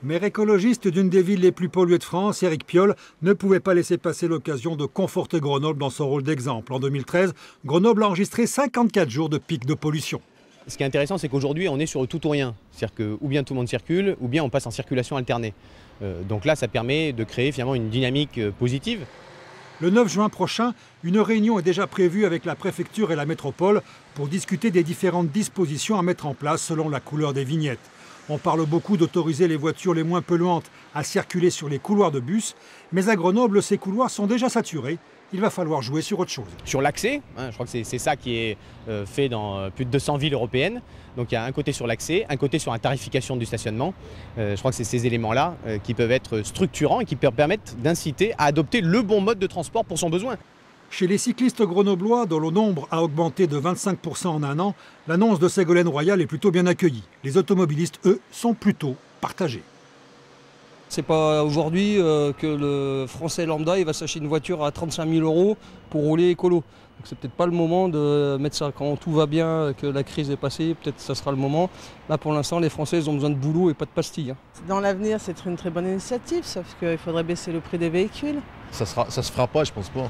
Maire écologiste d'une des villes les plus polluées de France, Éric Piolle ne pouvait pas laisser passer l'occasion de conforter Grenoble dans son rôle d'exemple. En 2013, Grenoble a enregistré 54 jours de pic de pollution. Ce qui est intéressant, c'est qu'aujourd'hui, on est sur le tout ou rien. C'est-à-dire que ou bien tout le monde circule, ou bien on passe en circulation alternée. Donc là, ça permet de créer finalement une dynamique positive. Le 9 juin prochain, une réunion est déjà prévue avec la préfecture et la métropole pour discuter des différentes dispositions à mettre en place selon la couleur des vignettes. On parle beaucoup d'autoriser les voitures les moins polluantes à circuler sur les couloirs de bus, mais à Grenoble, ces couloirs sont déjà saturés. Il va falloir jouer sur autre chose. Sur l'accès, je crois que c'est ça qui est fait dans plus de 200 villes européennes. Donc il y a un côté sur l'accès, un côté sur la tarification du stationnement. Je crois que c'est ces éléments-là qui peuvent être structurants et qui permettent d'inciter à adopter le bon mode de transport pour son besoin. Chez les cyclistes grenoblois, dont le nombre a augmenté de 25% en un an, l'annonce de Ségolène Royal est plutôt bien accueillie. Les automobilistes, eux, sont plutôt partagés. C'est pas aujourd'hui que le Français lambda il va s'acheter une voiture à 35 000 € pour rouler écolo. Donc c'est peut-être pas le moment de mettre ça quand tout va bien, que la crise est passée, peut-être que ça sera le moment. Là pour l'instant les Français ils ont besoin de boulot et pas de pastilles. Dans l'avenir c'est une très bonne initiative, sauf qu'il faudrait baisser le prix des véhicules. Ça se fera pas, je pense pas.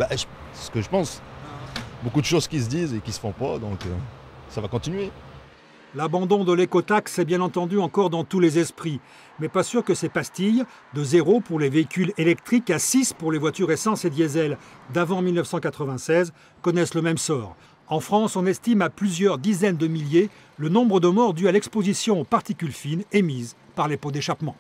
C'est ce que je pense. Beaucoup de choses qui se disent et qui se font pas, donc ça va continuer. L'abandon de l'écotaxe est bien entendu encore dans tous les esprits. Mais pas sûr que ces pastilles, de 0 pour les véhicules électriques à 6 pour les voitures essence et diesel d'avant 1996, connaissent le même sort. En France, on estime à plusieurs dizaines de milliers le nombre de morts dus à l'exposition aux particules fines émises par les pots d'échappement.